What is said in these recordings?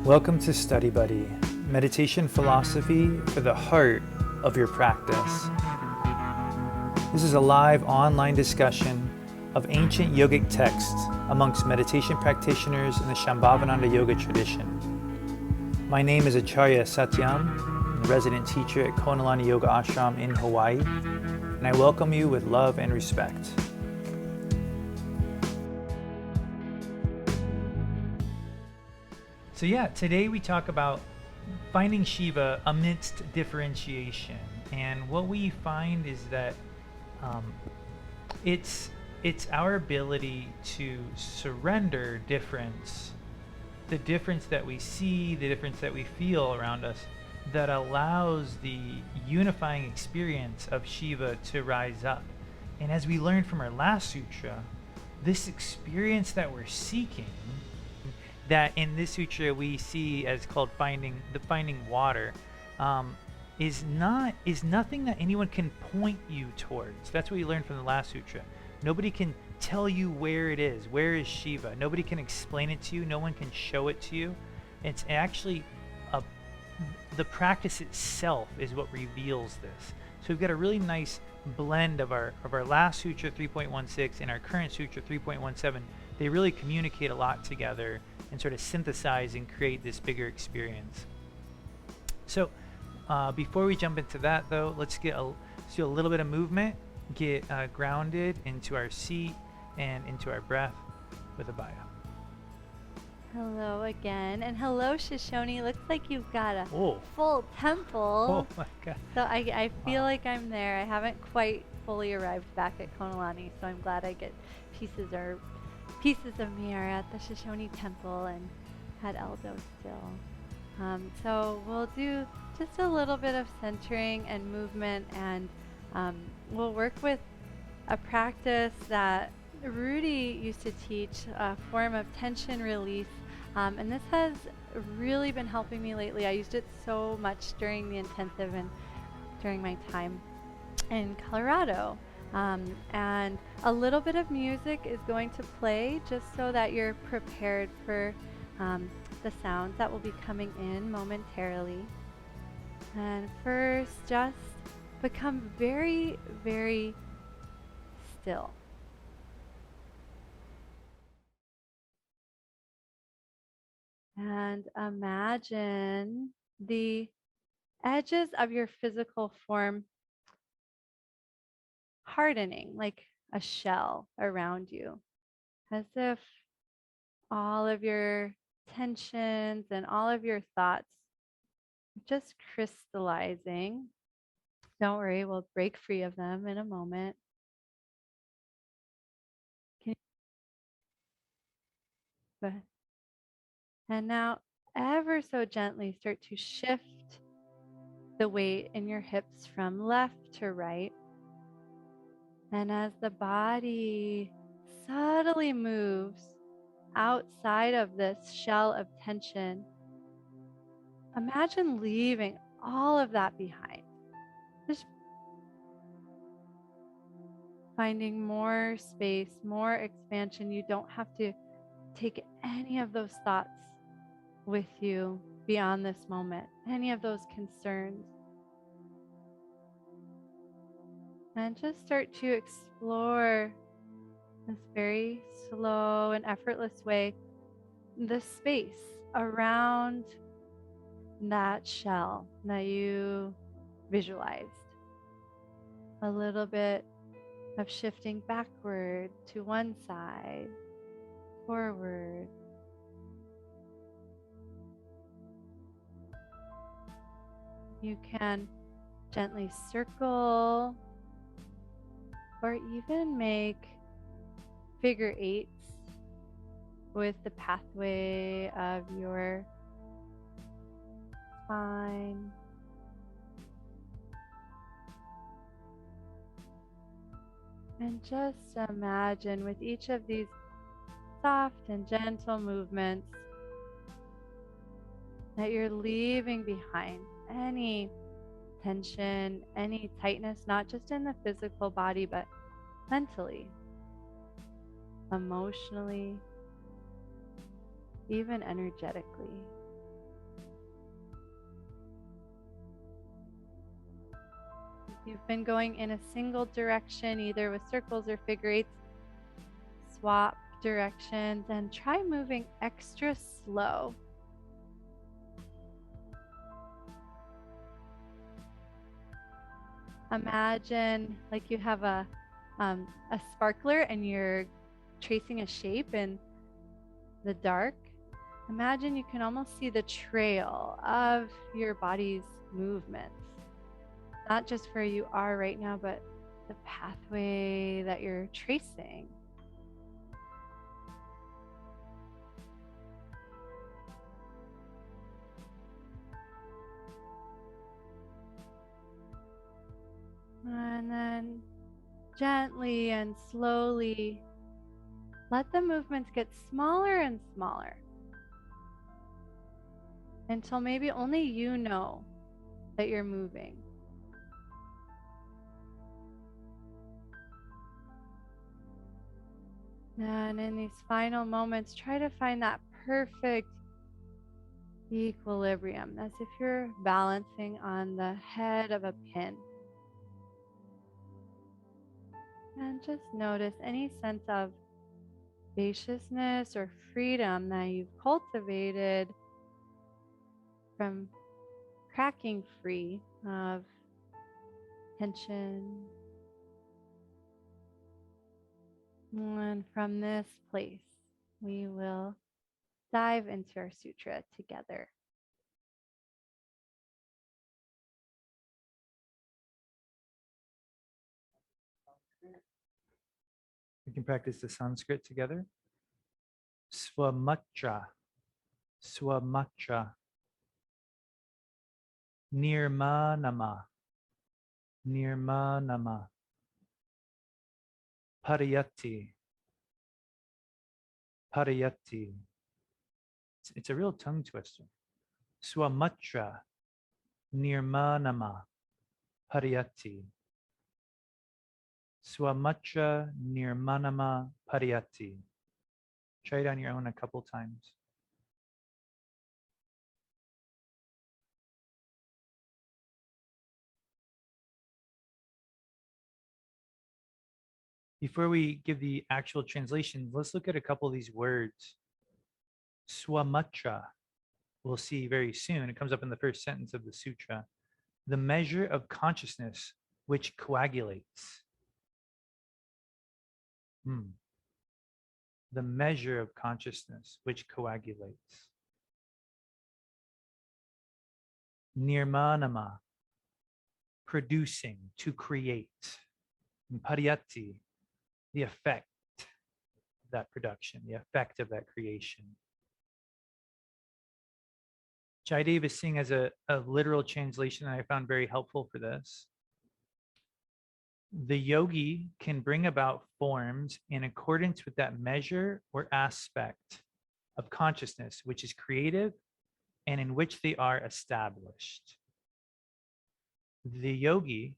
Welcome to Study Buddy, meditation philosophy for the heart of your practice. This is a live online discussion of ancient yogic texts amongst meditation practitioners in the Shambhavananda yoga tradition. My name is Acharya Satyam, resident teacher at Konalani Yoga Ashram in Hawaii, and I welcome you with love and respect. So today we talk about finding Shiva amidst differentiation, and what we find is that it's our ability to surrender difference, the difference that we see, the difference that we feel around us, that allows the unifying experience of Shiva to rise up. And as we learned from our last sutra, this experience that we're seeking, that in this sutra we see as called finding water, is nothing that anyone can point you towards. That's what you learned from the last sutra. Nobody can tell you where it is. Where is Shiva? Nobody can explain it to you. No one can show it to you. It's actually the practice itself is what reveals this. So we've got a really nice blend of our last sutra 3.16 and our current sutra 3.17. They really communicate a lot together and sort of synthesize and create this bigger experience. So before we jump into that, though, let's do a little bit of movement, get grounded into our seat and into our breath with a baya. Hello again, and hello Shoshone. Looks like you've got a full Oh temple. my God. So I feel like I'm there. I haven't quite fully arrived back at Konalani, so I'm glad I get pieces of me are at the Shoshone temple and at Eldo still. So we'll do just a little bit of centering and movement, and we'll work with a practice that Rudy used to teach, a form of tension release, and this has really been helping me lately. I used it so much during the intensive and during my time in Colorado. And a little bit of music is going to play just so that you're prepared for the sounds that will be coming in momentarily. And first, just become very, very still. And imagine the edges of your physical form hardening like a shell around you, as if all of your tensions and all of your thoughts are just crystallizing. Don't worry, we'll break free of them in a moment. Good. And now, ever so gently, start to shift the weight in your hips from left to right. And as the body subtly moves outside of this shell of tension, imagine leaving all of that behind. Just finding more space, more expansion. You don't have to take any of those thoughts with you beyond this moment, any of those concerns. And just start to explore this very slow and effortless way, the space around that shell that you visualized. A little bit of shifting backward to one side, forward. You can gently circle or even make figure eights with the pathway of your spine. And just imagine with each of these soft and gentle movements that you're leaving behind any tension, any tightness, not just in the physical body, but mentally, emotionally, even energetically. you've been going in a single direction, either with circles or figure eights, swap directions and try moving extra slow. Imagine like you have a sparkler and you're tracing a shape in the dark. Imagine you can almost see the trail of your body's movements, not just where you are right now, but the pathway that you're tracing. And then gently and slowly let the movements get smaller and smaller until maybe only you know that you're moving. And in these final moments, try to find that perfect equilibrium, as if you're balancing on the head of a pin. And just notice any sense of spaciousness or freedom that you've cultivated from cracking free of tension. And from this place, we will dive into our sutra together. We can practice the Sanskrit together. Svamātrā, svamātrā. Nirmāṇamā, nirmāṇamā. Pādayati, pādayati. It's a real tongue twister. Svamātrā, nirmāṇamā. Pādayati. Svamātrā, nirmāṇamā. Pādayati. Try it on your own a couple times. Before we give the actual translation, let's look at a couple of these words. Svamātrā, we'll see very soon. It comes up in the first sentence of the sutra. The measure of consciousness which coagulates. The measure of consciousness which coagulates. Nirmāṇamā, producing, to create. And pādayati, the effect of that production, the effect of that creation. Jaidev is seeing as a literal translation that I found very helpful for this. The yogi can bring about forms in accordance with that measure or aspect of consciousness, which is creative and in which they are established. The yogi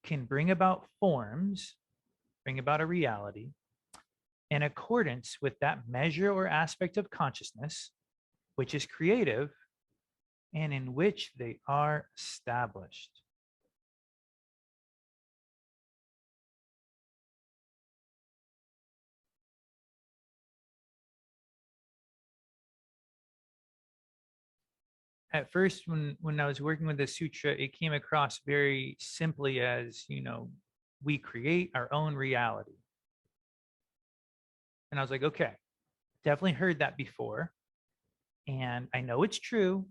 can bring about forms, bring about a reality in accordance with that measure or aspect of consciousness, which is creative and in which they are established. At first, when I was working with the sutra, it came across very simply as, we create our own reality. And I was like, okay, definitely heard that before. And I know it's true,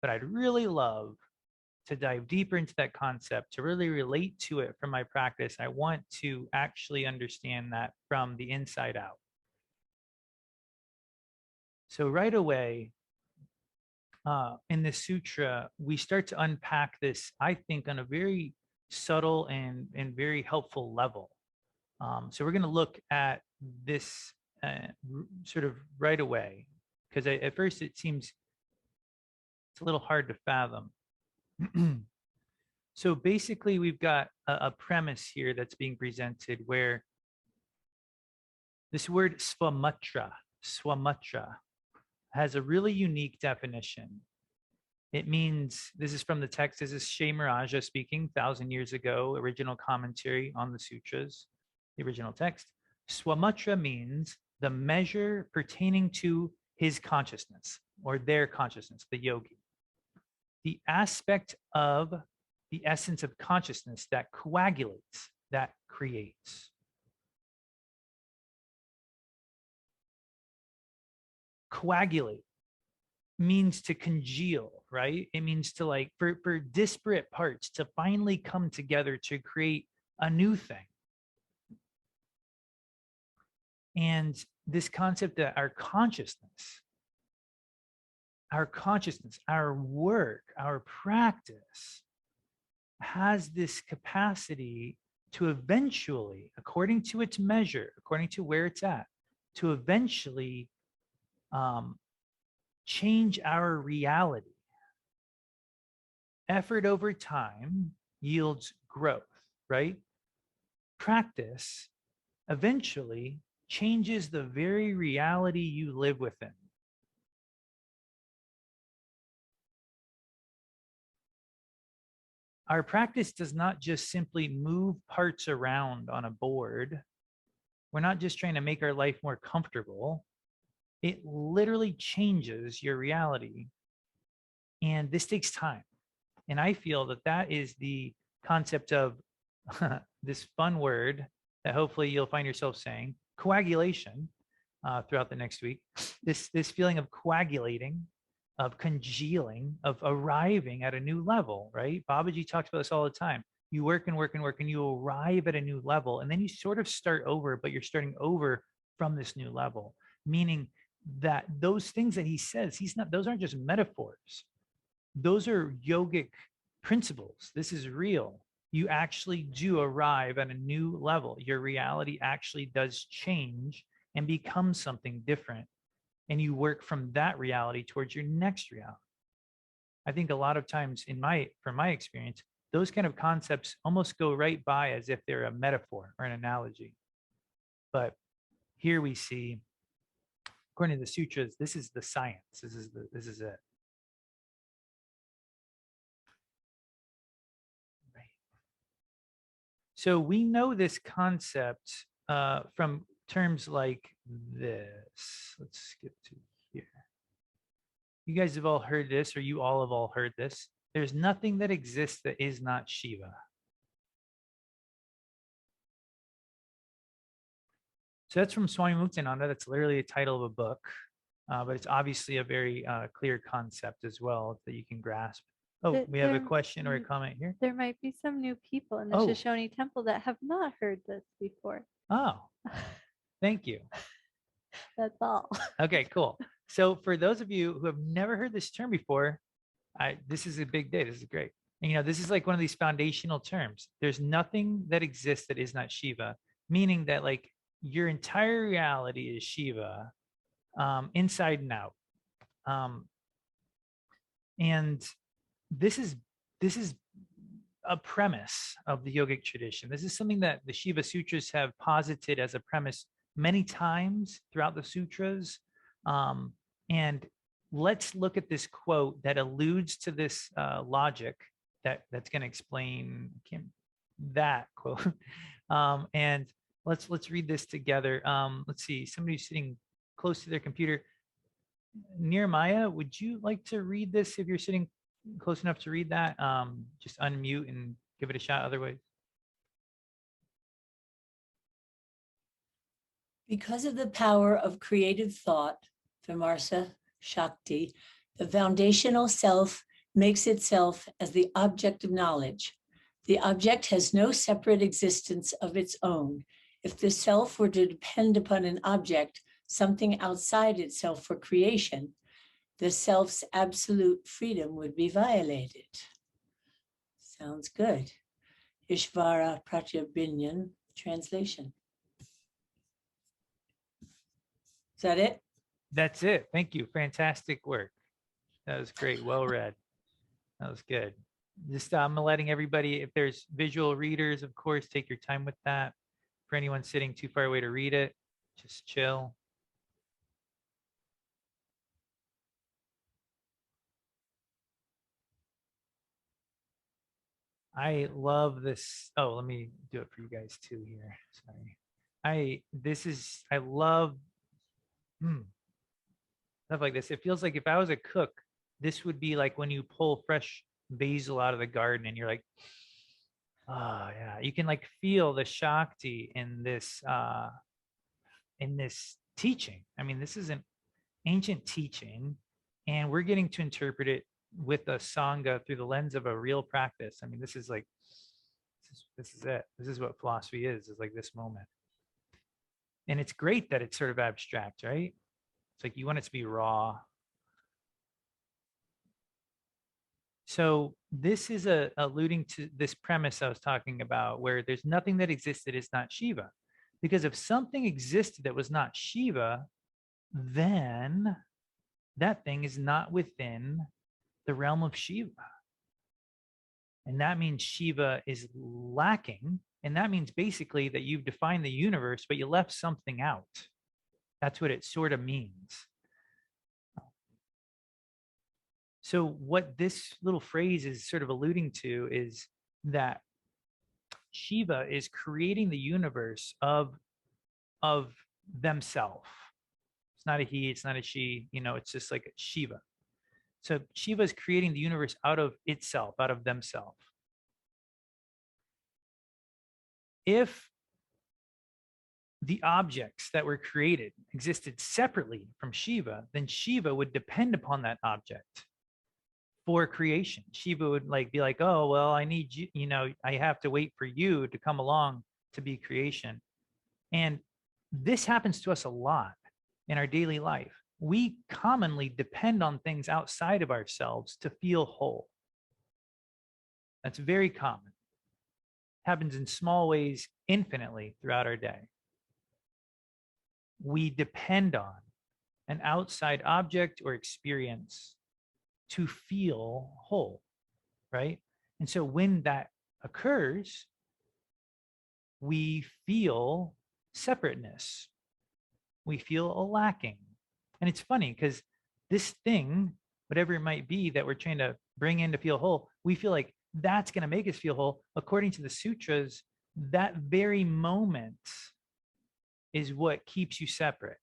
but I'd really love to dive deeper into that concept, to really relate to it from my practice. I want to actually understand that from the inside out. So right away, in the sutra, we start to unpack this, I think, on a very subtle and very helpful level. So we're going to look at this sort of right away, because at first it seems it's a little hard to fathom. So basically, we've got a premise here that's being presented where this word svamātrā has a really unique definition. It means, this is from the text, this is Shemaraja speaking 1,000 years ago, original commentary on the sutras, the original text. Svamātrā means the measure pertaining to his consciousness or their consciousness, the yogi. The aspect of the essence of consciousness that coagulates, that creates. Coagulate means to congeal, right? It means to, like, for disparate parts to finally come together to create a new thing. And this concept that our consciousness, our work, our practice has this capacity to eventually, according to its measure, according to where it's at, to eventually change our reality. Effort over time yields growth, right? Practice eventually changes the very reality you live within. Our practice does not just simply move parts around on a board. We're not just trying to make our life more comfortable. It literally changes your reality. And this takes time. And I feel that that is the concept of this fun word that hopefully you'll find yourself saying, coagulation, throughout the next week. This feeling of coagulating, of congealing, of arriving at a new level, right? Babaji talks about this all the time. You work and work and work and you arrive at a new level, and then you sort of start over, but you're starting over from this new level, meaning that those things that he says, those aren't just metaphors. Those are yogic principles. This is real. You actually do arrive at a new level. Your reality actually does change and become something different. And you work from that reality towards your next reality. I think a lot of times from my experience, those kind of concepts almost go right by as if they're a metaphor or an analogy. But here we see, according to the sutras, this is the science. This is it. Right. So we know this concept from terms like this. Let's skip to here. You guys have all heard this, or you all have all heard this. There's nothing that exists that is not Shiva. So that's from Swami Muktananda. That's literally a title of a book, but it's obviously a very clear concept as well that you can grasp. Oh, we have a question or a comment here. There might be some new people in the Shoshone temple that have not heard this before. Oh, thank you. That's all. Okay, cool. So for those of you who have never heard this term before, this is a big day. This is great. And, this is like one of these foundational terms. There's nothing that exists that is not Shiva, meaning that, like, your entire reality is Shiva, inside and out. And this is a premise of the yogic tradition. This is something that the Shiva Sutras have posited as a premise many times throughout the sutras. And let's look at this quote that alludes to this logic that's going to explain that quote. And let's read this together. Let's see, somebody sitting close to their computer. Nirmāṇamā, would you like to read this if you're sitting close enough to read that? Just unmute and give it a shot otherwise. Because of the power of creative thought, Vimarsa Shakti, the foundational self makes itself as the object of knowledge. The object has no separate existence of its own. If the self were to depend upon an object, something outside itself for creation, the self's absolute freedom would be violated. Sounds good. Ishvara Pratyabhinyan translation. Is that it? That's it. Thank you. Fantastic work. That was great. Well read. That was good. Just I'm letting everybody, if there's visual readers, of course, take your time with that. For anyone sitting too far away to read it, just chill. I love this. Oh, let me do it for you guys too here. Sorry. I love stuff like this. It feels like if I was a cook, this would be like when you pull fresh basil out of the garden and you're like, oh yeah, you can like feel the Shakti in this teaching. I mean, this is an ancient teaching, and we're getting to interpret it with a Sangha through the lens of a real practice. I mean, this is like, this is it. This is what philosophy is like this moment. And it's great that it's sort of abstract, right? It's like you want it to be raw. So this is alluding to this premise I was talking about, where there's nothing that existed is not Shiva. Because if something existed that was not Shiva, then that thing is not within the realm of Shiva. And that means Shiva is lacking. And that means basically that you've defined the universe, but you left something out. That's what it sort of means. So what this little phrase is sort of alluding to is that Shiva is creating the universe of themselves. It's not a he, it's not a she, it's just like a Shiva. So Shiva is creating the universe out of itself, out of themselves. If the objects that were created existed separately from Shiva, then Shiva would depend upon that object for creation. Shiva would be like, oh, well, I need you, I have to wait for you to come along to be creation. And this happens to us a lot in our daily life. We commonly depend on things outside of ourselves to feel whole. That's very common. Happens in small ways infinitely throughout our day. We depend on an outside object or experience to feel whole, right? And so when that occurs, we feel separateness. We feel a lacking. And it's funny because this thing, whatever it might be that we're trying to bring in to feel whole, we feel like that's going to make us feel whole. According to the sutras, that very moment is what keeps you separate.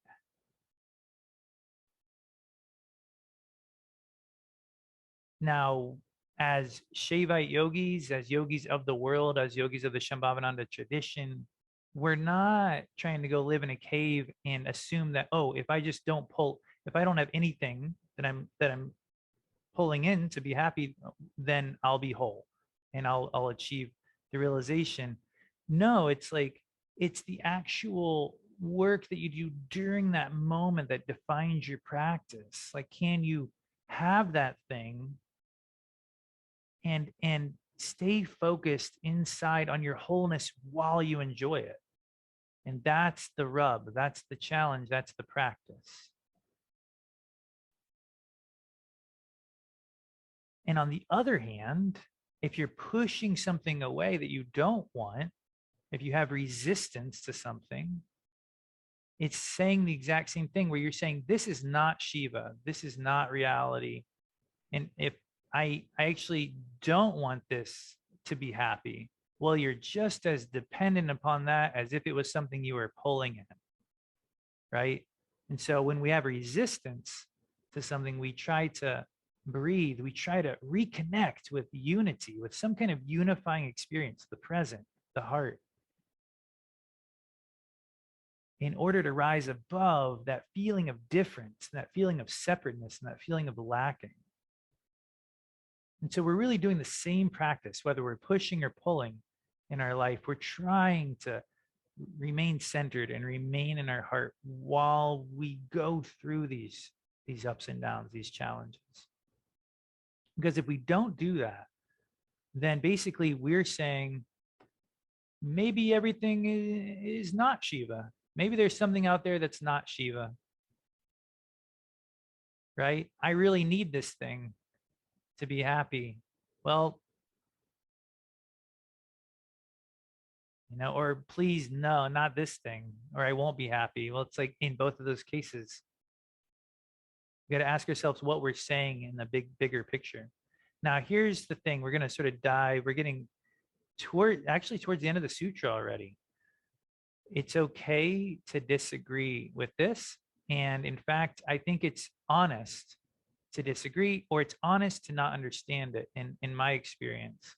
Now, as Shaivite yogis, as yogis of the world, as yogis of the Shambhavananda tradition, we're not trying to go live in a cave and assume that, oh, if I don't have anything that I'm pulling in to be happy, then I'll be whole and I'll achieve the realization. No, it's the actual work that you do during that moment that defines your practice. Like, can you have that thing and stay focused inside on your wholeness while you enjoy it? And that's the rub, that's the challenge, that's the practice. And on the other hand, if you're pushing something away that you don't want, if you have resistance to something, it's saying the exact same thing, where you're saying, this is not Shiva, this is not reality. And if I actually don't want this to be happy, well, you're just as dependent upon that as if it was something you were pulling in, right? And so when we have resistance to something, we try to breathe, we try to reconnect with unity, with some kind of unifying experience, the present, the heart, in order to rise above that feeling of difference, that feeling of separateness, and that feeling of lacking. And so we're really doing the same practice, whether we're pushing or pulling in our life. We're trying to remain centered and remain in our heart while we go through these ups and downs, these challenges. Because if we don't do that, then basically we're saying, maybe everything is not Shiva. Maybe there's something out there that's not Shiva, right? I really need this thing to be happy. Well, or please, no, not this thing, or I won't be happy. Well, it's like in both of those cases, we got to ask ourselves what we're saying in the bigger picture. Now, here's the thing. We're going to sort of dive. We're getting towards the end of the sutra already. It's okay to disagree with this. And in fact, I think it's honest to disagree, or it's honest to not understand it in my experience.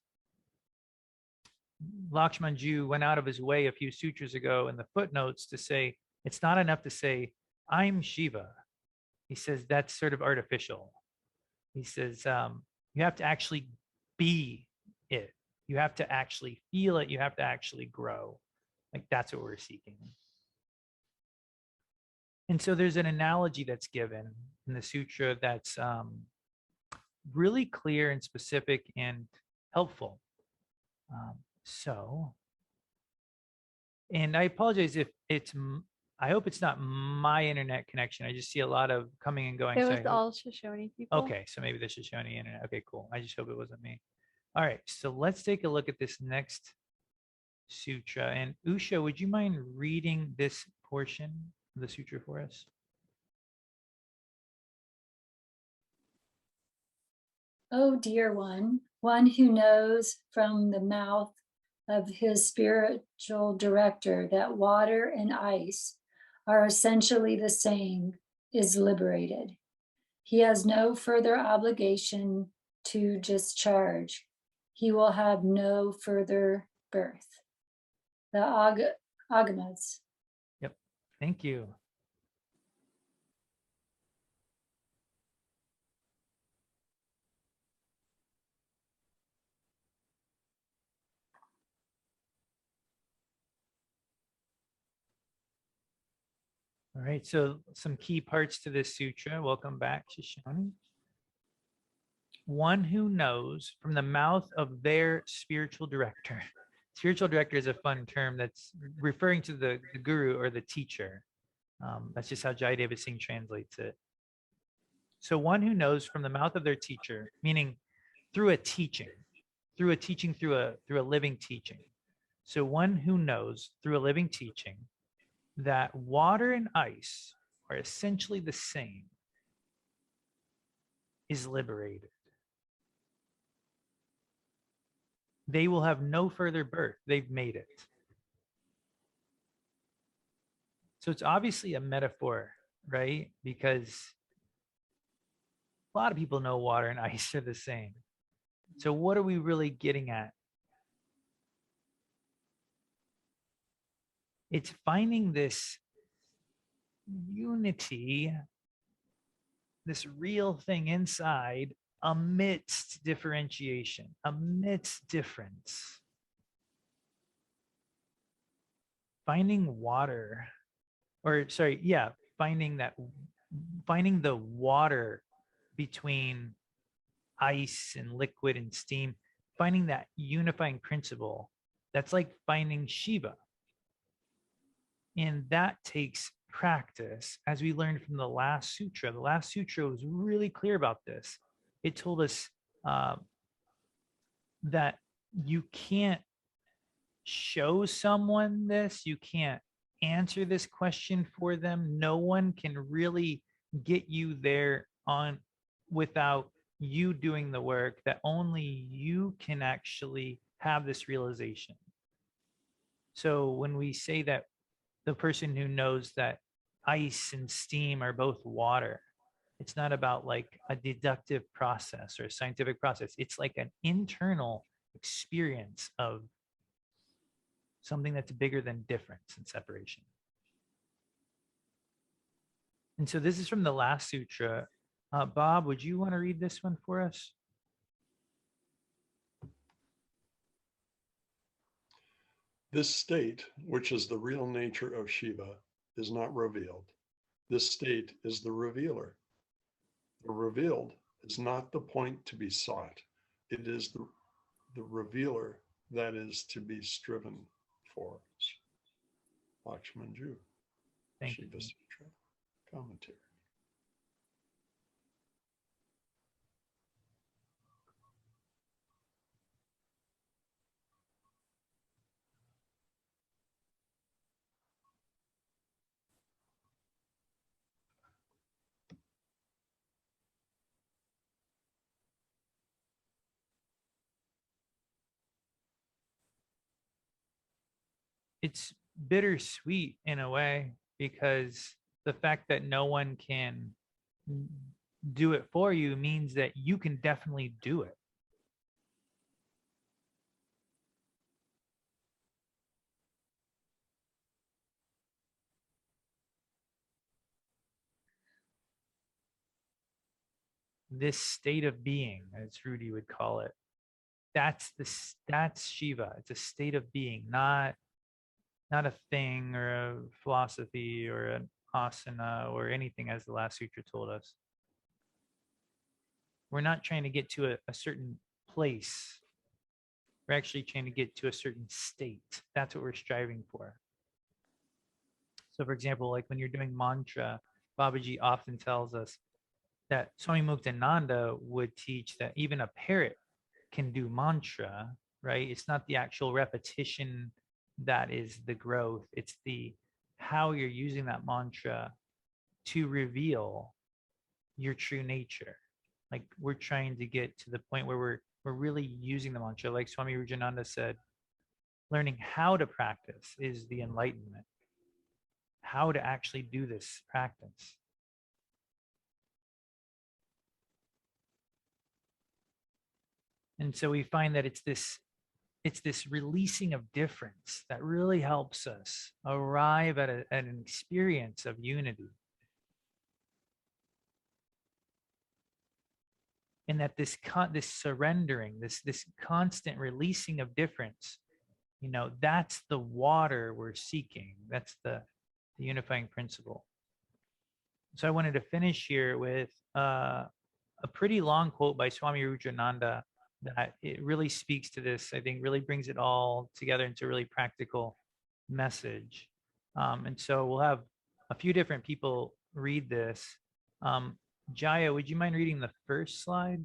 Lakshmanju went out of his way a few sutras ago in the footnotes to say, it's not enough to say, I'm Shiva. He says that's sort of artificial. He says, you have to actually be it. You have to actually feel it. You have to actually grow. Like that's what we're seeking. And so there's an analogy that's given in the sutra that's really clear and specific and helpful. And I apologize if I hope it's not my internet connection. I just see a lot of coming and going. It was all Shoshone people. Okay, so maybe the Shoshone internet. Okay, cool. I just hope it wasn't me. All right, so let's take a look at this next sutra. And Usha, would you mind reading this portion of the sutra for us? Oh, dear one who knows from the mouth of his spiritual director that water and ice are essentially the same, is liberated. He has no further obligation to discharge. He will have no further birth. The Agamas. Yep, thank you. All right, so some key parts to this sutra. Welcome back, Shoshone. One who knows from the mouth of their spiritual director. Spiritual director is a fun term that's referring to the guru or the teacher. That's just how Jayadeva Singh translates it. So one who knows from the mouth of their teacher, meaning through a teaching, through a living teaching. So one who knows through a living teaching that water and ice are essentially the same is liberated. They will have no further birth. They've made it. So it's obviously a metaphor, right? Because a lot of people know water and ice are the same. So what are we really getting at? It's finding this unity, this real thing inside amidst differentiation, amidst difference. Finding water, or sorry, yeah, finding the water between ice and liquid and steam, finding that unifying principle, that's like finding Shiva. And that takes practice, as we learned from the last sutra. The last sutra was really clear about this. It told us that you can't show someone this, you can't answer this question for them. No one can really get you there on without you doing the work, that only you can actually have this realization. So when we say that the person who knows that ice and steam are both water, it's not about like a deductive process or a scientific process. It's like an internal experience of something that's bigger than difference and separation. And so this is from the last sutra. Bob, would you want to read this one for us? This state, which is the real nature of Shiva, is not revealed. This state is the revealer. The revealed is not the point to be sought. It is the revealer that is to be striven for. Lakshmanju, Thank you. Shiva Sutra commentary. it's bittersweet in a way, because the fact that no one can do it for you means that you can definitely do it. This state of being, as Rudy would call it, that's Shiva. It's a state of being, not a thing or a philosophy or an asana or anything, as the last sutra told us. We're not trying to get to a certain place. We're actually trying to get to a certain state. That's what we're striving for. So for example, like when you're doing mantra, Babaji often tells us that Swami Muktananda would teach that even a parrot can do mantra, right? It's not the actual repetition that is the growth. It's the how you're using that mantra to reveal your true nature. Like we're trying to get to the point where we're really using the mantra. Like Swami Rujananda said, learning how to practice is the enlightenment. How to actually do this practice. And so we find that it's this releasing of difference that really helps us arrive at an experience of unity. And that this surrendering, this constant releasing of difference, that's the water we're seeking. That's the unifying principle. So I wanted to finish here with a pretty long quote by Swami Rujananda that it really speaks to this. I think really brings it all together into a really practical message. And so we'll have a few different people read this. Jaya, would you mind reading the first slide?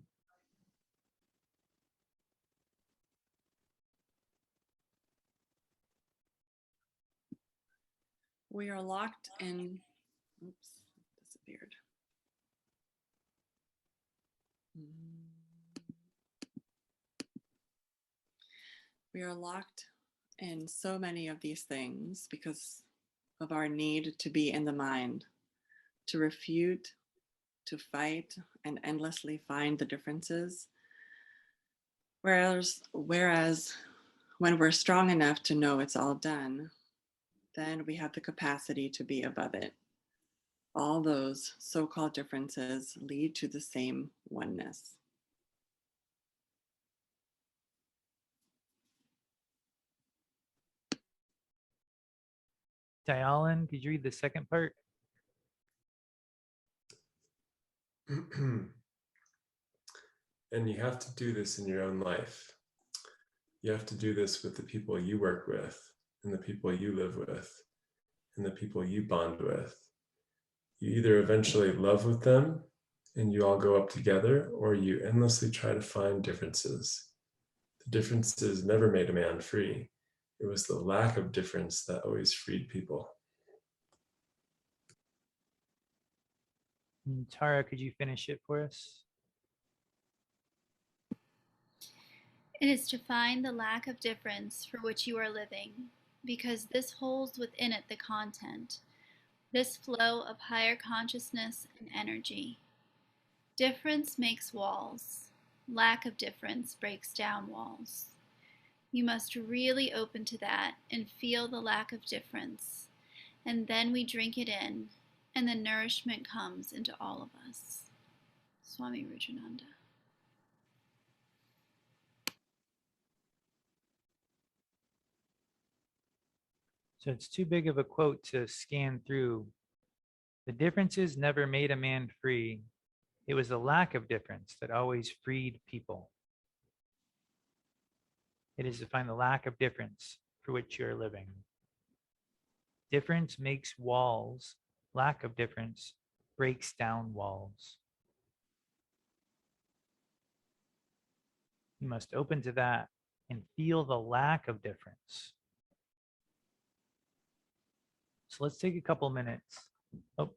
We are locked in, oops, disappeared. We are locked in so many of these things because of our need to be in the mind, to refute, to fight, and endlessly find the differences. Whereas when we're strong enough to know it's all done, then we have the capacity to be above it. All those so-called differences lead to the same oneness. Dayalan, could you read the second part? And you have to do this in your own life. You have to do this with the people you work with, and the people you live with, and the people you bond with. You either eventually love with them and you all go up together, or you endlessly try to find differences. The differences never made a man free. It was the lack of difference that always freed people. And Tara, could you finish it for us? It is to find the lack of difference for which you are living, because this holds within it the content, this flow of higher consciousness and energy. Difference makes walls. Lack of difference breaks down walls. You must really open to that and feel the lack of difference, and then we drink it in, and the nourishment comes into all of us. Swami Rujananda. So it's too big of a quote to scan through. The differences never made a man free. It was the lack of difference that always freed people. It is to find the lack of difference for which you're living. Difference makes walls. Lack of difference breaks down walls. You must open to that and feel the lack of difference. So let's take a couple minutes. Oh,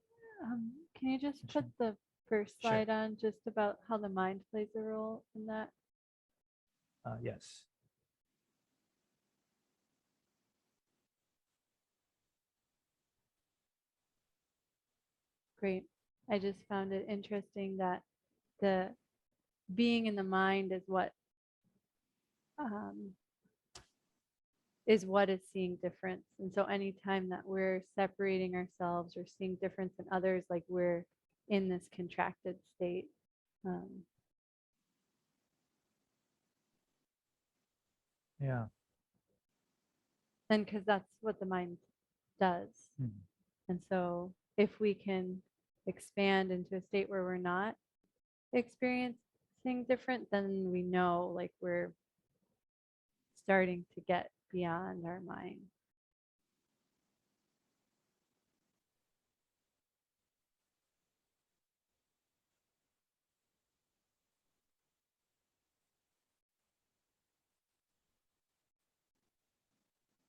Can you just put the first Sure. slide on, just about how the mind plays a role in that? yes. Great. I just found it interesting that the being in the mind um, is what is seeing difference. And so anytime that we're separating ourselves or seeing difference in others, like we're in this contracted state. Yeah. And because that's what the mind does. And so if we can expand into a state where we're not experiencing different, then we know like we're starting to get beyond our mind.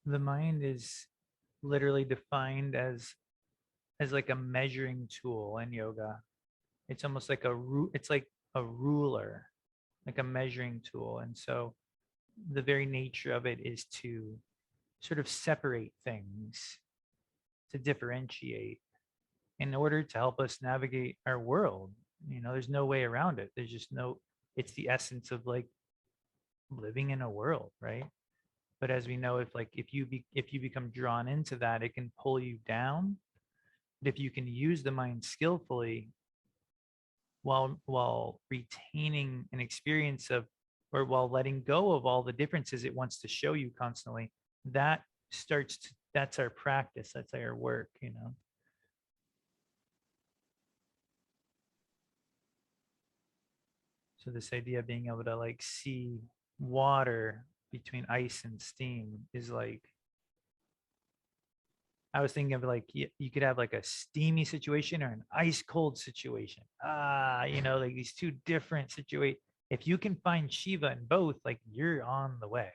The mind is literally defined as like a measuring tool in yoga. It's almost like it's like a ruler, like a measuring tool. And so the very nature of it is to sort of separate things, to differentiate in order to help us navigate our world. There's no way around it. There's just no, it's the essence of like living in a world, right? But as we know, if you become drawn into that, it can pull you down. But if you can use the mind skillfully while retaining an experience of, or while letting go of all the differences it wants to show you constantly, that's our practice, that's our work. So this idea of being able to like see water between ice and steam is like, I was thinking of like you could have like a steamy situation or an ice cold situation. Like these two different situations. If you can find Shiva in both, like you're on the way.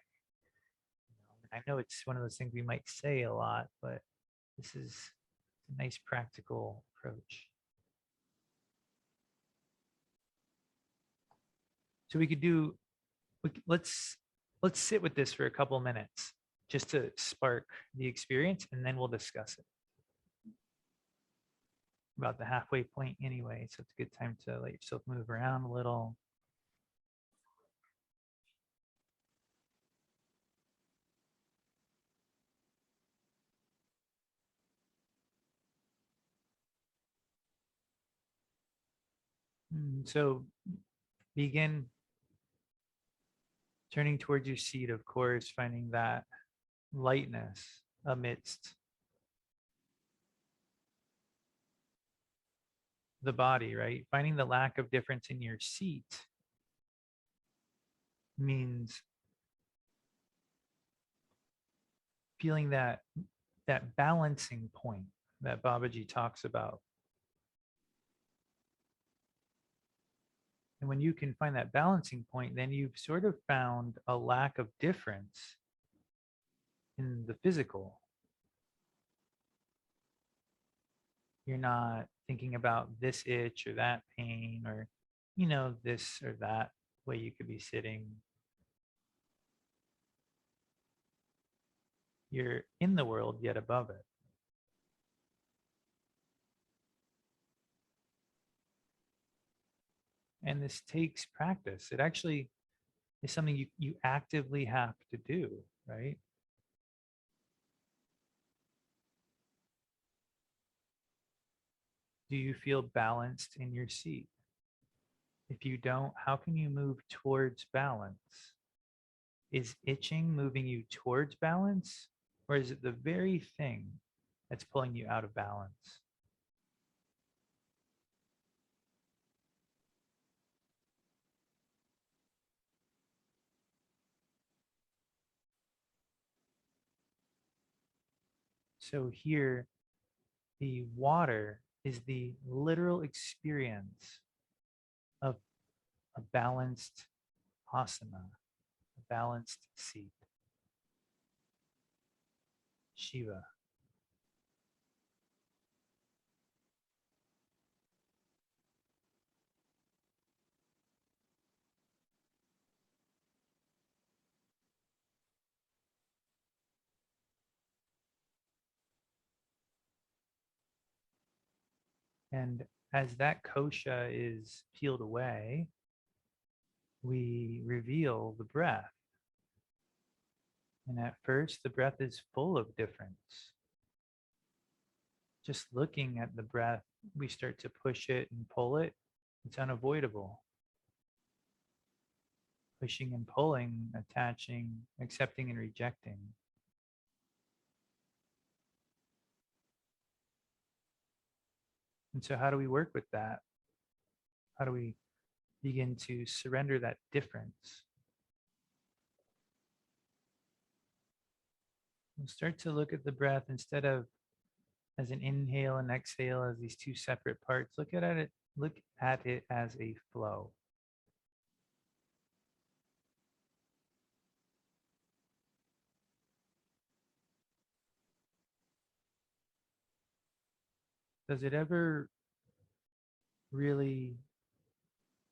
I know it's one of those things we might say a lot, but this is a nice practical approach. So let's sit with this for a couple minutes just to spark the experience, and then we'll discuss it. About the halfway point anyway, so it's a good time to let yourself move around a little. So begin turning towards your seat, of course, finding that lightness amidst the body, right? Finding the lack of difference in your seat means feeling that balancing point that Babaji talks about. And when you can find that balancing point, then you've sort of found a lack of difference in the physical. You're not thinking about this itch or that pain or, this or that way you could be sitting. You're in the world, yet above it. And this takes practice. It actually is something you actively have to do, right? Do you feel balanced in your seat? If you don't, how can you move towards balance? Is itching moving you towards balance, or is it the very thing that's pulling you out of balance? So here, the water is the literal experience of a balanced asana, a balanced seat. Shiva. And as that kosha is peeled away, we reveal the breath. And at first, the breath is full of difference. Just looking at the breath, we start to push it and pull it. It's unavoidable. Pushing and pulling, attaching, accepting and rejecting. And so how do we work with that? How do we begin to surrender that difference? We'll start to look at the breath instead of as an inhale and exhale as these two separate parts. Look at it as a flow. Does it ever really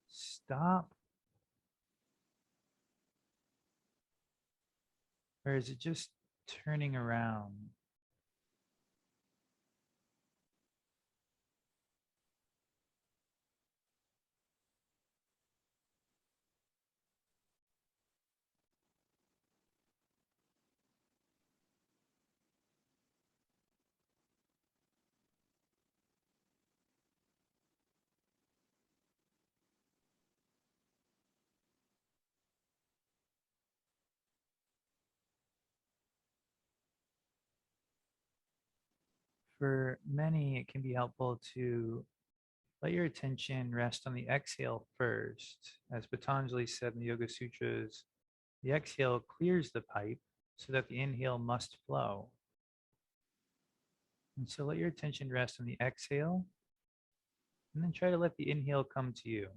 stop? Or is it just turning around? For many, it can be helpful to let your attention rest on the exhale first. As Patanjali said in the Yoga Sutras, the exhale clears the pipe so that the inhale must flow. And so let your attention rest on the exhale, and then try to let the inhale come to you.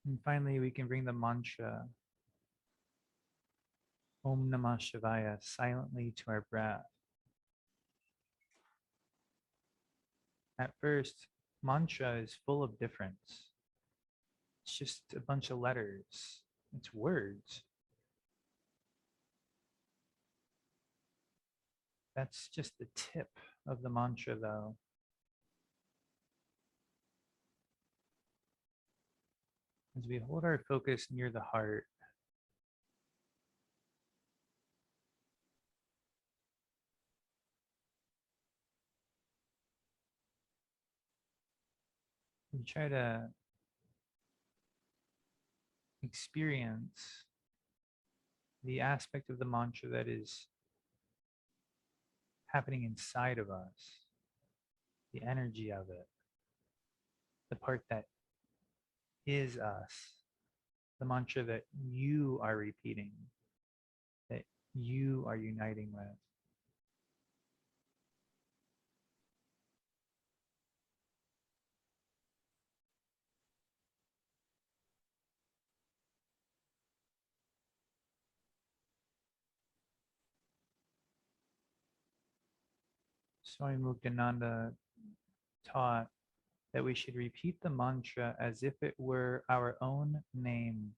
And finally, we can bring the mantra Om Namah Shivaya silently to our breath. At first, mantra is full of difference. It's just a bunch of letters. It's words. That's just the tip of the mantra, though. As we hold our focus near the heart, we try to experience the aspect of the mantra that is happening inside of us, the energy of it, the part that is us, the mantra that you are repeating, that you are uniting with. Swami Muktananda taught that we should repeat the mantra as if it were our own name,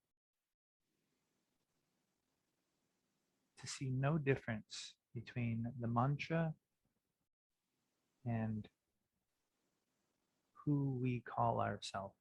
to see no difference between the mantra and who we call ourselves.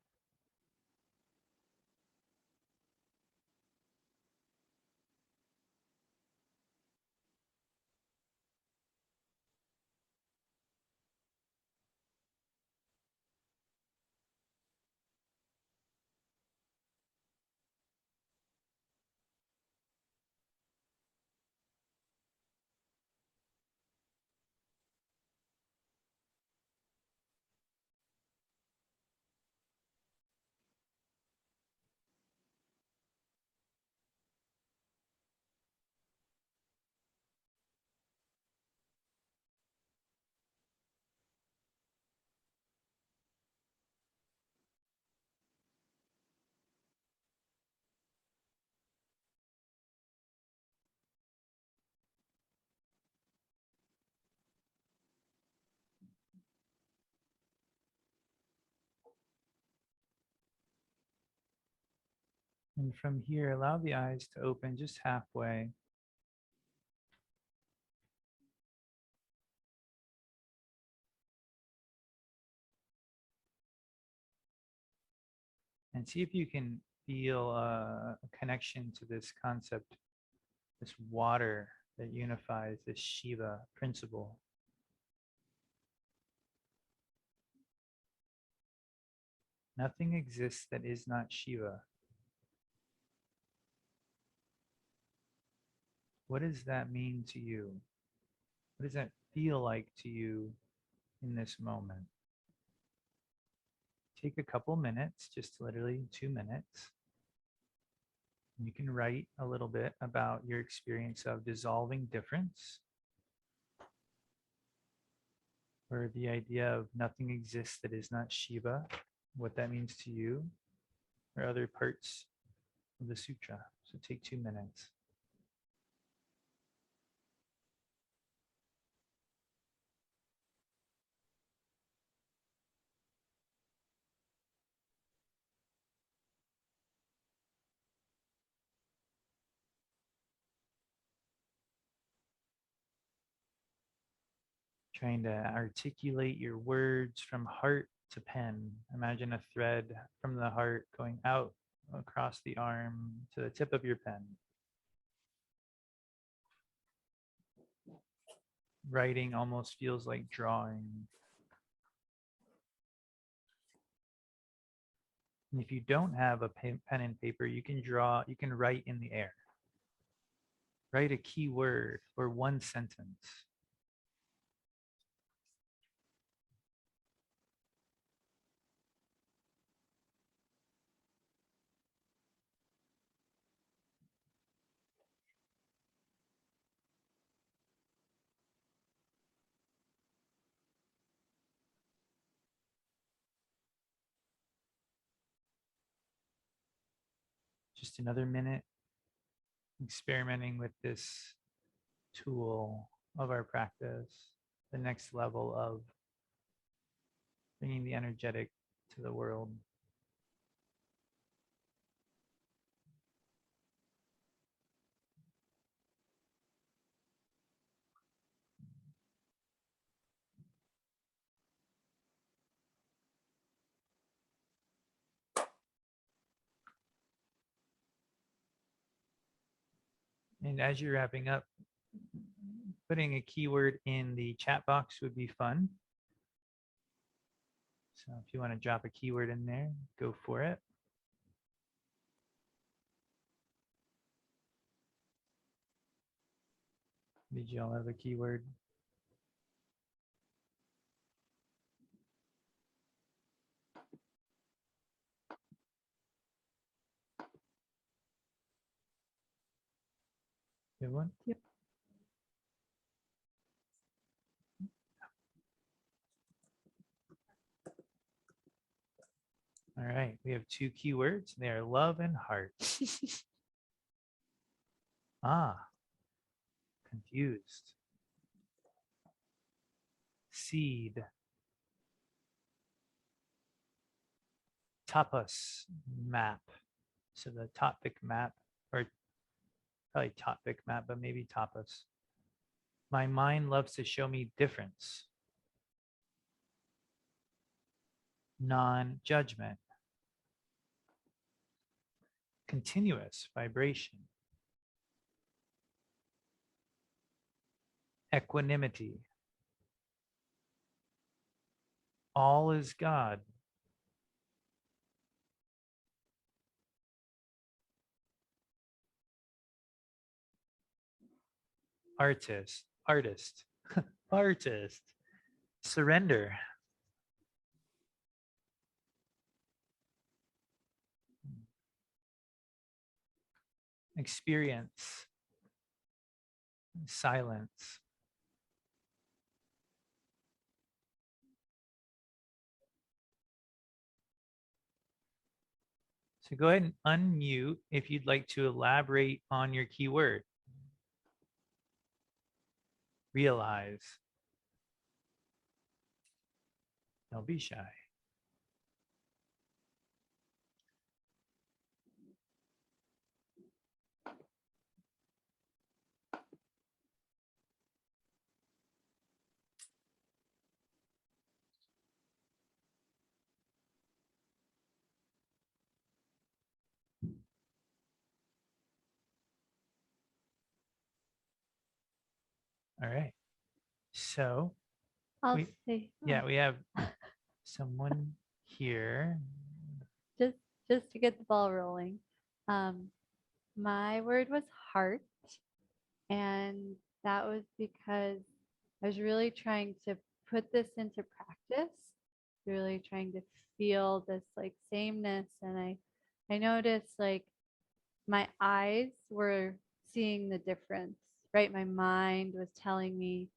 And from here, allow the eyes to open just halfway. And see if you can feel a connection to this concept, this water that unifies, this Shiva principle. Nothing exists that is not Shiva. What does that mean to you? What does that feel like to you in this moment? Take a couple minutes, just literally 2 minutes. You can write a little bit about your experience of dissolving difference, or the idea of nothing exists that is not Shiva, what that means to you, or other parts of the sutra. So take 2 minutes. Trying to articulate your words from heart to pen. Imagine a thread from the heart going out across the arm to the tip of your pen. Writing almost feels like drawing. And if you don't have a pen and paper, you can draw, you can write in the air. Write a key word or one sentence. Just another minute experimenting with this tool of our practice, the next level of bringing the energetic to the world. And as you're wrapping up, putting a keyword in the chat box would be fun. So if you want to drop a keyword in there, go for it. Did you all have a keyword? Good one? Yep. All right, we have 2 keywords. They are love and heart. Confused. Seed. Tapas map. So the topic map, or probably topic map, but maybe tapas. My mind loves to show me difference. Non-judgment. Continuous vibration. Equanimity. All is God. Artist. Artist. Surrender. Experience. Silence. So go ahead and unmute if you'd like to elaborate on your keyword. Realize. Don't be shy. All right. So I'll we, say, yeah, we have someone here. just to get the ball rolling. My word was heart, and that was because I was really trying to put this into practice, really trying to feel this like sameness. And I noticed like my eyes were seeing the difference, right? My mind was telling me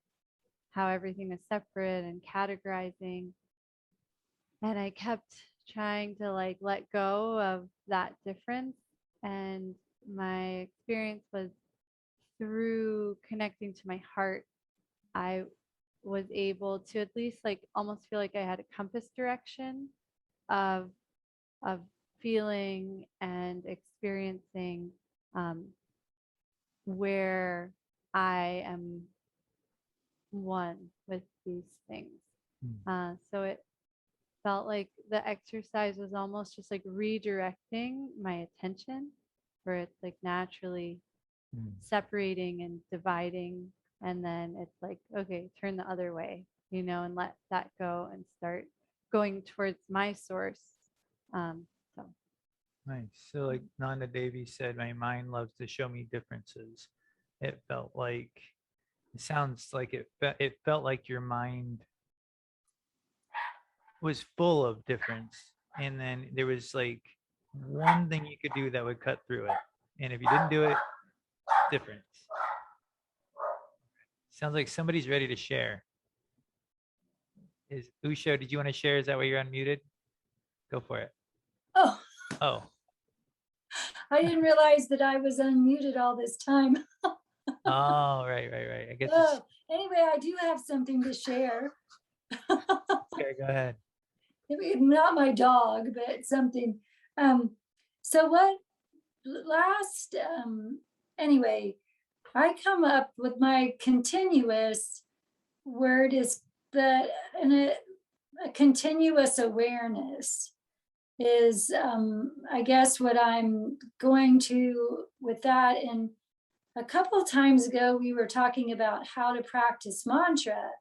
how everything is separate and categorizing. And I kept trying to like let go of that difference. And my experience was through connecting to my heart, I was able to at least like almost feel like I had a compass direction of of feeling and experiencing where I am one with these things. So it felt like the exercise was almost just like redirecting my attention, where it's like naturally separating and dividing. And then it's like, okay, turn the other way, and let that go and start going towards my source. So Nice. So like Nanda Devi said, my mind loves to show me differences. It felt like, it sounds like it felt like your mind was full of difference. And then there was like one thing you could do that would cut through it. And if you didn't do it, difference. Sounds like somebody's ready to share. Is Usho, did you want to share? Is that why you're unmuted? Go for it. Oh, Oh, I didn't realize that I was unmuted all this time. oh, right. I guess Oh, anyway, I do have something to share. okay, go ahead. Not my dog, but something. So what last, anyway, I come up with my continuous word is that, and a continuous awareness is, I guess, what I'm going to with that. And a couple of times ago, we were talking about how to practice mantra.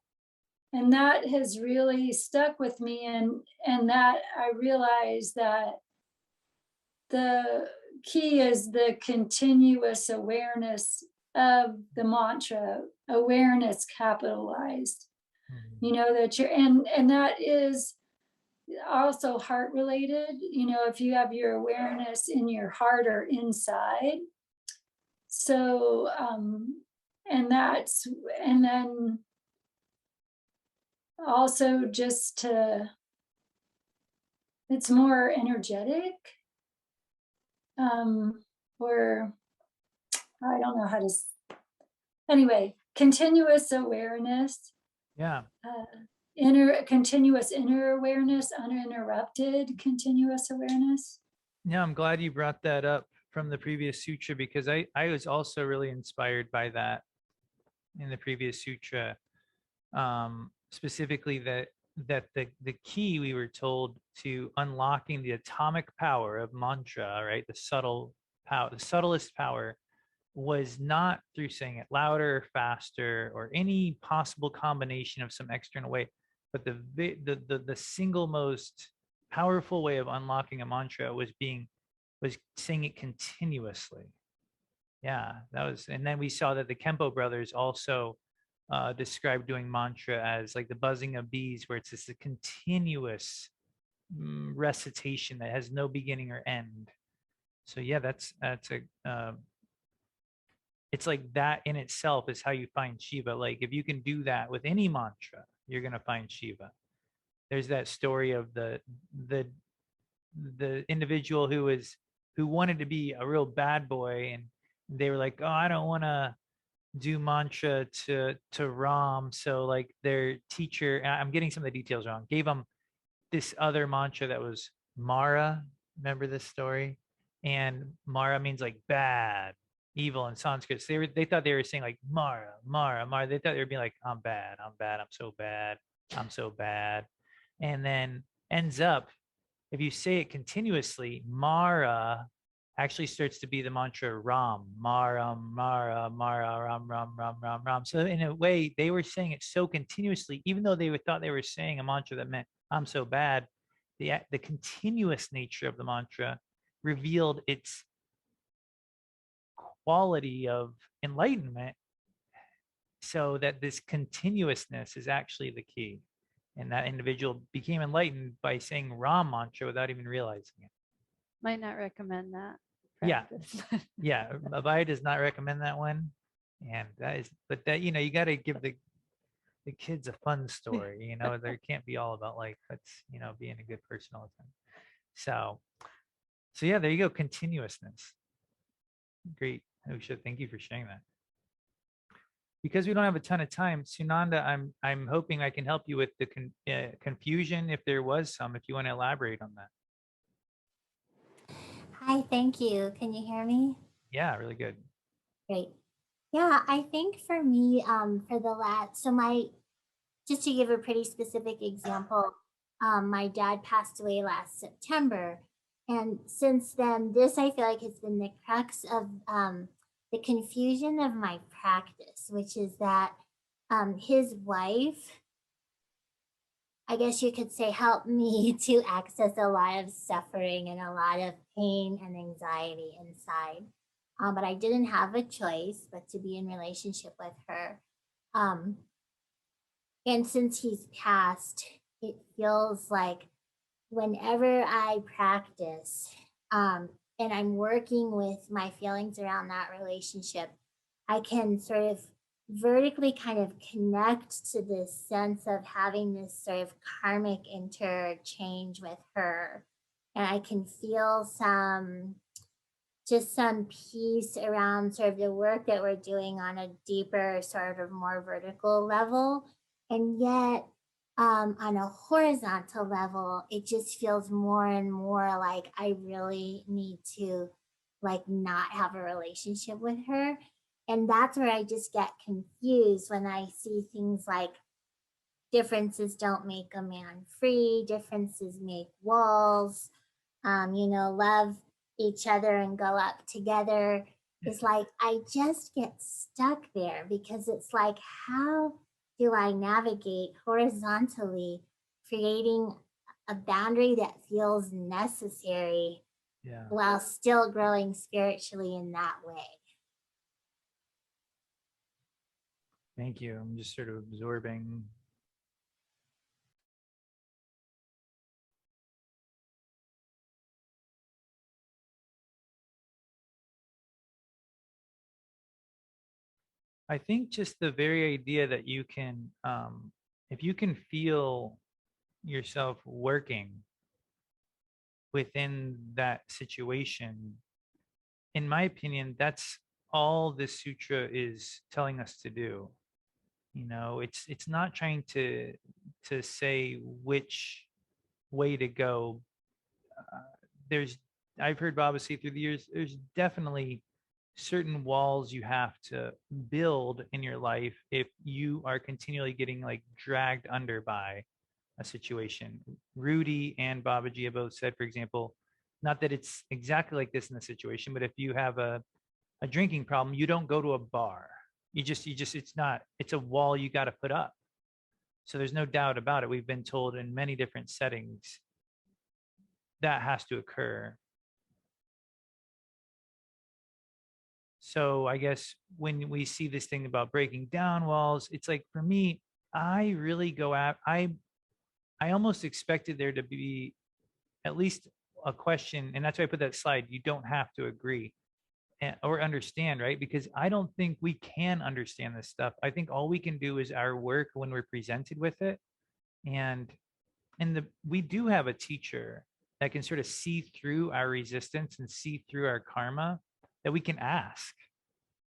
And that has really stuck with me. And that I realized that the key is the continuous awareness of the mantra, awareness capitalized. That you're, and that is also heart related. If you have your awareness in your heart or inside. So, and then also just to, it's more energetic, or I don't know how to, anyway, continuous awareness. Yeah. Continuous inner awareness, uninterrupted continuous awareness. Yeah, I'm glad you brought that up from the previous sutra, because I was also really inspired by that in the previous sutra. Specifically that the key, we were told, to unlocking the atomic power of mantra, right? The subtle power, the subtlest power, was not through saying it louder or faster or any possible combination of some external way, but the single most powerful way of unlocking a mantra was saying it continuously. Yeah, that was, and then we saw that the Kempo brothers also described doing mantra as like the buzzing of bees, where it's just a continuous recitation that has no beginning or end. So yeah, that's a it's like that in itself is how you find Shiva. Like if you can do that with any mantra, you're gonna find Shiva. There's that story of the individual who wanted to be a real bad boy, and they were like, oh, I don't want to do mantra to Ram. So like their teacher, and I'm getting some of the details wrong, gave them this other mantra that was Mara. Remember this story? And Mara means like bad, evil in Sanskrit. So they thought they were saying like Mara. They thought they were being like, I'm bad, I'm so bad. And then ends up, if you say it continuously, Mara actually starts to be the mantra Ram, Maram, Mara, Mara, Ram, Ram, Ram, Ram, Ram. So in a way, they were saying it so continuously, even though they thought they were saying a mantra that meant I'm so bad. The continuous nature of the mantra revealed its quality of enlightenment, so that this continuousness is actually the key. And that individual became enlightened by saying Ram mantra without even realizing it. Might not recommend that Yeah. practice. Yeah, Abhaya does not recommend that one. And that is, but that, you know, you got to give the kids a fun story, you know, there can't be all about like, let's, you know, being a good person all the time. So yeah, there you go. Continuousness. Great. Usha, thank you for sharing that. Because we don't have a ton of time, Sunanda, I'm hoping I can help you with the confusion, if there was some, if you want to elaborate on that. Hi, thank you. Can you hear me? Yeah, really good. Great. Yeah, I think for me, for the last, just to give a pretty specific example, my dad passed away last September. And since then, this I feel like has been the crux of the confusion of my practice, which is that his wife, I guess you could say, helped me to access a lot of suffering and a lot of pain and anxiety inside. But I didn't have a choice but to be in relationship with her. And since he's passed, it feels like whenever I practice and I'm working with my feelings around that relationship, I can sort of vertically kind of connect to this sense of having this sort of karmic interchange with her. And I can feel some peace around sort of the work that we're doing on a deeper, sort of more vertical level. And yet, on a horizontal level, it just feels more and more like I really need to like not have a relationship with her. And that's where I just get confused when I see things like differences don't make a man free, differences make walls, love each other and go up together. It's like I just get stuck there because it's like, how do I navigate horizontally, creating a boundary that feels necessary while still growing spiritually in that way? Thank you. I'm just sort of absorbing. I think just the very idea that you can, if you can feel yourself working within that situation, in my opinion, that's all this sutra is telling us to do. You know, it's not trying to say which way to go. I've heard Baba say through the years, there's definitely certain walls you have to build in your life if you are continually getting like dragged under by a situation. Rudy and Babaji have both said, for example, not that it's exactly like this in the situation, but if you have a drinking problem, you don't go to a bar. It's a wall you got to put up. So there's no doubt about it. We've been told in many different settings that has to occur. So I guess when we see this thing about breaking down walls, it's like, for me, I really go at, I almost expected there to be at least a question. And that's why I put that slide. You don't have to agree or understand, right? Because I don't think we can understand this stuff. I think all we can do is our work when we're presented with it. And we do have a teacher that can sort of see through our resistance and see through our karma, that we can ask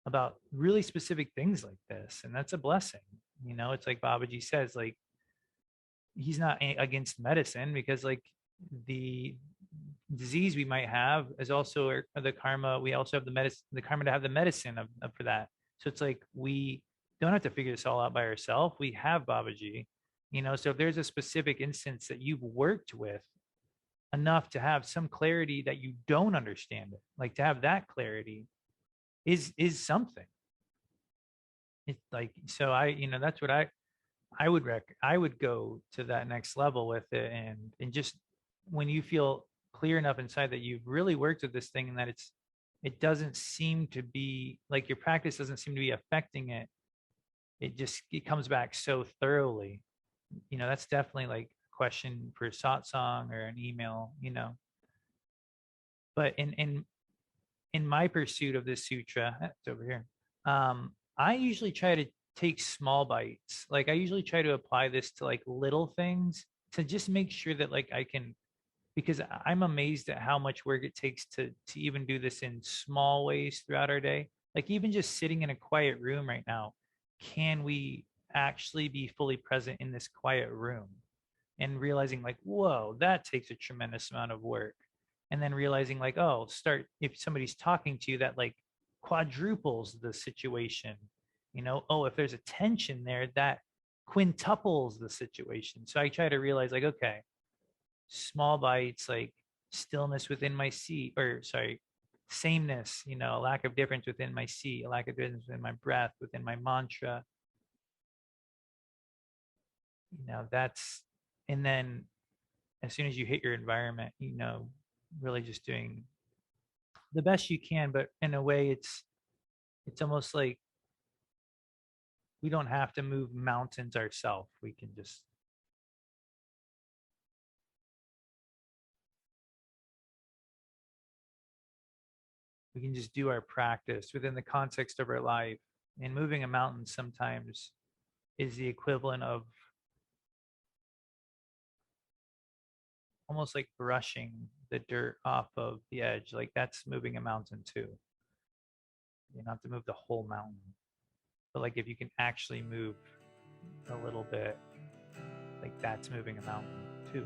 about really specific things like this. And that's a blessing. You know, it's like Babaji says, like, he's not against medicine, because like the disease we might have is also the karma. We also have the karma to have the medicine for that. So it's like, we don't have to figure this all out by ourselves. We have Babaji, you know. So if there's a specific instance that you've worked with enough to have some clarity that you don't understand it. Like to have that clarity is something. It's like, so that's what I would go to that next level with it. And just when you feel clear enough inside that you've really worked with this thing and that it doesn't seem to be like your practice doesn't seem to be affecting it. It comes back so thoroughly. That's definitely like a question for satsang or an email, But in my pursuit of this sutra, it's over here. I usually try to take small bites. Like I usually try to apply this to like little things to just make sure that like I can, because I'm amazed at how much work it takes to even do this in small ways throughout our day. Like even just sitting in a quiet room right now, can we actually be fully present in this quiet room? And realizing like, whoa, that takes a tremendous amount of work. And then realizing like, oh, if somebody's talking to you, that like quadruples the situation. Oh, if there's a tension there, that quintuples the situation. So I try to realize like, okay, small bites, like stillness within my seat, or sorry, sameness, a lack of difference within my seat, a lack of difference within my breath, within my mantra. And then as soon as you hit your environment, really just doing the best you can, but in a way it's almost like we don't have to move mountains ourselves. We can just do our practice within the context of our life. And moving a mountain sometimes is the equivalent of almost like brushing the dirt off of the edge. Like that's moving a mountain too. You don't have to move the whole mountain. But like if you can actually move a little bit, like that's moving a mountain too.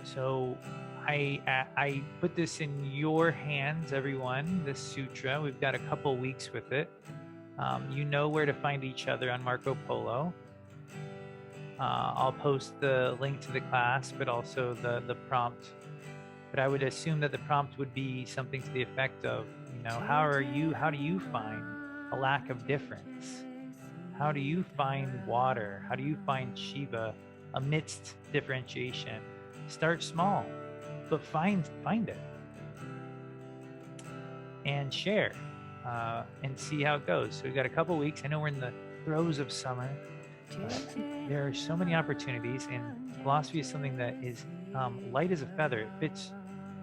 So I put this in your hands, everyone, this sutra. We've got a couple weeks with it. You know where to find each other on Marco Polo. I'll post the link to the class, but also the prompt. But I would assume that the prompt would be something to the effect of, how do you find a lack of difference? How do you find water? How do you find Shiva amidst differentiation? Start small, but find it and share and see how it goes. So we've got a couple weeks. I know we're in the throes of summer. There are so many opportunities, and philosophy is something that is light as a feather. It fits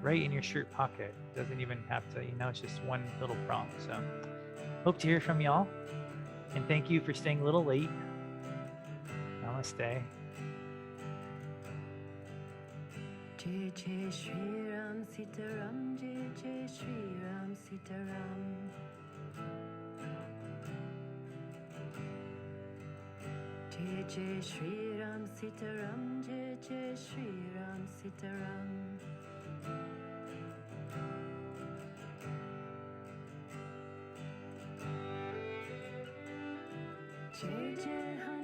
right in your shirt pocket. It doesn't even have to, it's just one little prompt. So hope to hear from y'all, and thank you for staying a little late. Namaste. Jai Jai Shri Ram Sitaram, Jai Jai Shri Ram Sitaram. Jai Jai Shri Ram Sitaram, Jai Jai Shri Ram Sitaram. Jai Jai